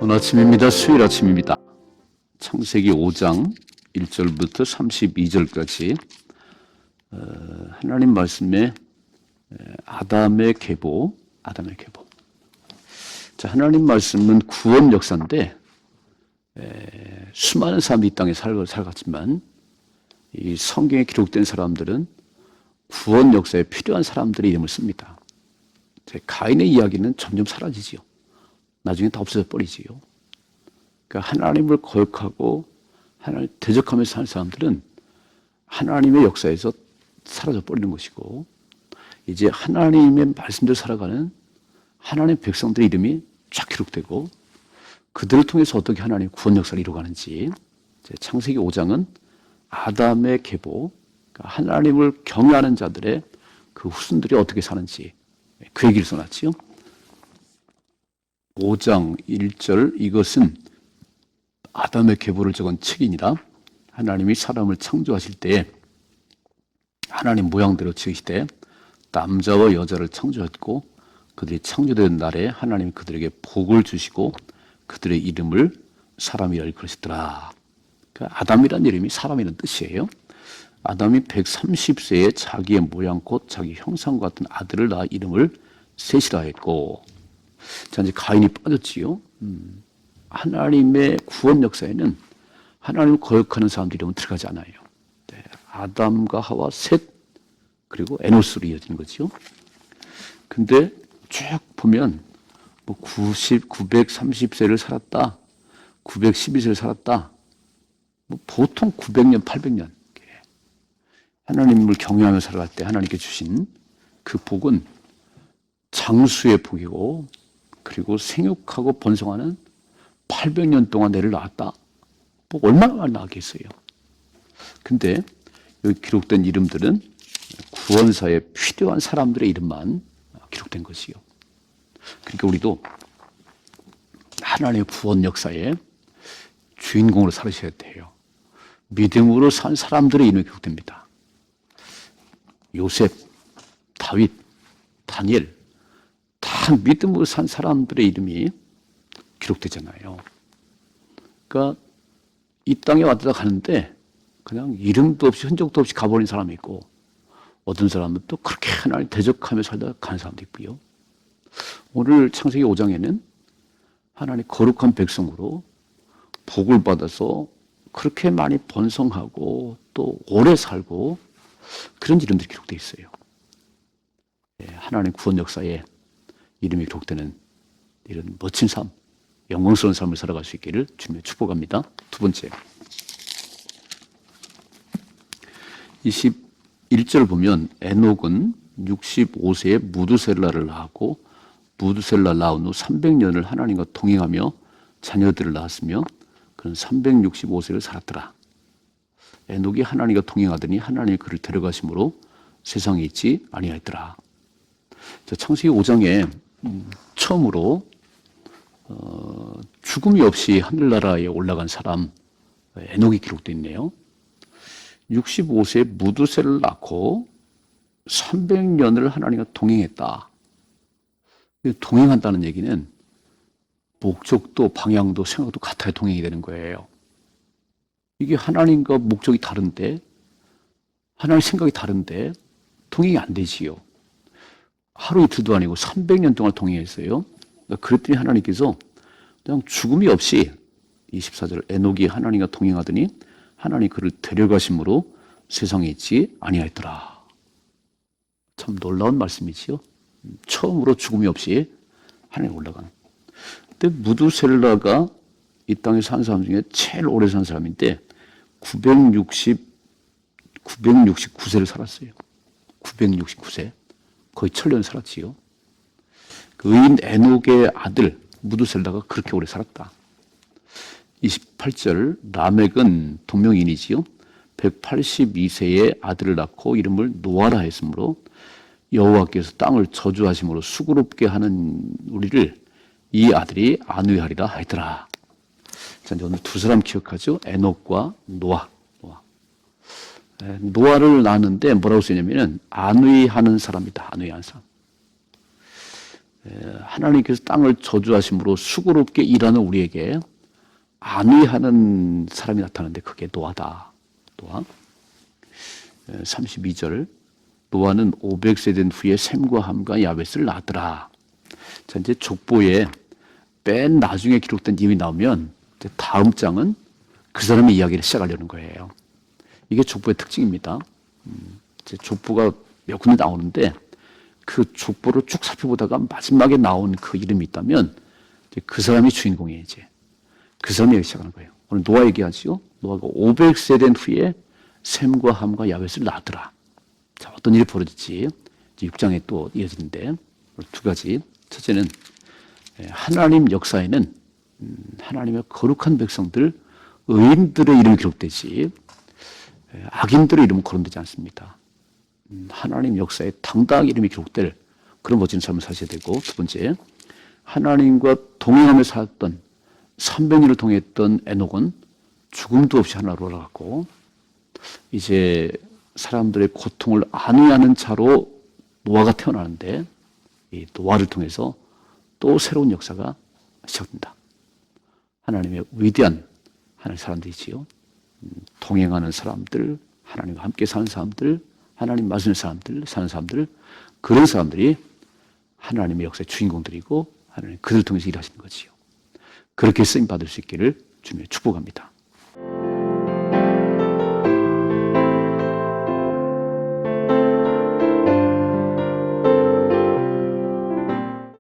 좋은 아침입니다. 수요일 아침입니다. 창세기 5장 1절부터 32절까지 하나님 말씀에 아담의 계보. 자, 하나님 말씀은 구원 역사인데 수많은 사람들이 이 땅에 살았지만 이 성경에 기록된 사람들은 구원 역사에 필요한 사람들의 이름을 씁니다. 가인의 이야기는 점점 사라지지요. 나중에 다 없어져 버리지요. 그러니까 하나님을 거역하고 하나님을 대적하면서 사는 사람들은 하나님의 역사에서 사라져 버리는 것이고, 이제 하나님의 말씀대로 살아가는 하나님의 백성들의 이름이 쫙 기록되고, 그들을 통해서 어떻게 하나님의 구원 역사를 이루어가는지, 창세기 5장은 아담의 계보, 그러니까 하나님을 경외하는 자들의 그 후손들이 어떻게 사는지 그 얘기를 써놨지요. 5장 1절, 이것은 아담의 계보를 적은 책이니라. 하나님이 사람을 창조하실 때에 하나님 모양대로 지으시되 남자와 여자를 창조했고, 그들이 창조된 날에 하나님이 그들에게 복을 주시고 그들의 이름을 사람이라 일컬으시더라. 그러니까 아담이라는 이름이 사람이라는 뜻이에요. 아담이 130세에 자기의 모양 곧 자기 형상 같은 아들을 낳아 이름을 셋이라 했고, 자, 이제 가인이 빠졌지요. 하나님의 구원 역사에는 하나님을 거역하는 사람들 이름은 들어가지 않아요. 네, 아담과 하와, 셋, 그리고 에노스로 이어지는 거죠. 근데 쭉 보면 930세를 살았다, 912세를 살았다, 보통 900년, 800년. 하나님을 경외하며 살아갈 때 하나님께 주신 그 복은 장수의 복이고, 그리고 생육하고 번성하는 800년 동안 애를 낳았다. 얼마나 많이 낳았겠어요. 근데 여기 기록된 이름들은 구원사에 필요한 사람들의 이름만 기록된 것이요. 그러니까 우리도 하나님의 구원 역사에 주인공으로 살으셔야 돼요. 믿음으로 산 사람들의 이름이 기록됩니다. 요셉, 다윗, 다니엘, 다 믿음으로 산 사람들의 이름이 기록되잖아요. 그러니까 이 땅에 왔다 가는데 그냥 이름도 없이 흔적도 없이 가버린 사람이 있고, 어떤 사람은 또 그렇게 하나님 대적하며 살다가 가는 사람도 있고요. 오늘 창세기 5장에는 하나님 거룩한 백성으로 복을 받아서 그렇게 많이 번성하고 또 오래 살고 그런 이름들이 기록되어 있어요. 하나님 구원 역사에 이름이 기록되는 이런 멋진 삶, 영광스러운 삶을 살아갈 수 있기를 주님의 축복합니다. 두 번째, 21절 보면 에녹은 65세에 무두셀라를 낳았고, 무두셀라 낳은 후 300년을 하나님과 동행하며 자녀들을 낳았으며 그는 365세를 살았더라. 에녹이 하나님과 동행하더니 하나님이 그를 데려가심으로 세상에 있지 아니하였더라. 창세기 5장에 처음으로 죽음이 없이 하늘나라에 올라간 사람 에녹이 기록되어 있네요. 65세에 무두셀을 낳고 300년을 하나님과 동행했다. 동행한다는 얘기는 목적도 방향도 생각도 같아야 동행이 되는 거예요. 이게 하나님과 목적이 다른데, 하나님 생각이 다른데 동행이 안 되지요. 하루 이틀도 아니고 300년 동안 동행했어요. 그랬더니 하나님께서 그냥 죽음이 없이, 24절, 에녹이 하나님과 동행하더니 하나님이 그를 데려가심으로 세상에 있지 아니하였더라. 참 놀라운 말씀이지요. 처음으로 죽음이 없이 하나님에 올라가는. 근데 무두셀라가 이 땅에 산 사람 중에 제일 오래 산 사람인데 969세를 살았어요. 969세. 거의 1000년 살았지요. 그 의인 에녹의 아들 무두셀라가 그렇게 오래 살았다. 28절, 라멕은 동명인이지요. 182세에 아들을 낳고 이름을 노아라 했으므로 여호와께서 땅을 저주하심으로 수고롭게 하는 우리를 이 아들이 안위하리라 하더라. 자, 이제 오늘 두 사람 기억하죠? 에녹과 노아. 노아를 낳았는데 뭐라고 쓰냐면은 안위하는 사람이다. 안위하는 사람. 하나님께서 땅을 저주하심으로 수고롭게 일하는 우리에게 안위하는 사람이 나타나는데 그게 노아다. 노아. 32절. 노아는 500세 된 후에 셈과 함과 야벳을 낳더라. 자, 이제 족보에 맨 나중에 기록된 이름이 나오면 이제 다음 장은 그 사람의 이야기를 시작하려는 거예요. 이게 족보의 특징입니다. 이제 족보가 몇 군데 나오는데 그 족보를 쭉 살펴보다가 마지막에 나온 그 이름이 있다면 이제 그 사람이 주인공이에요. 이제 그 사람이 얘기 시작하는 거예요. 오늘 노아 얘기하지요. 노아가 500세 된 후에 셈과 함과 야벳을 낳더라. 자, 어떤 일이 벌어질지 6장에 또 이어지는데 두 가지. 첫째는 하나님 역사에는 하나님의 거룩한 백성들, 의인들의 이름이 기록되지 악인들의 이름은 거론되지 않습니다. 하나님 역사에 당당하게 이름이 기록될 그런 멋진 삶을 사셔야 되고, 두 번째, 하나님과 동행하며 살았던 300년을 동행했던 에녹은 죽음도 없이 하나로 올라갔고, 이제 사람들의 고통을 안위하는 자로 노아가 태어나는데 이 노아를 통해서 또 새로운 역사가 시작된다. 하나님의 위대한 하나님의 사람들이지요. 동행하는 사람들, 하나님과 함께 사는 사람들, 하나님 맞은 사람들, 사는 사람들, 그런 사람들이 하나님의 역사의 주인공들이고 하나님 그들을 통해서 일하시는 거지요. 그렇게 쓰임 받을 수 있기를 주님의 축복합니다.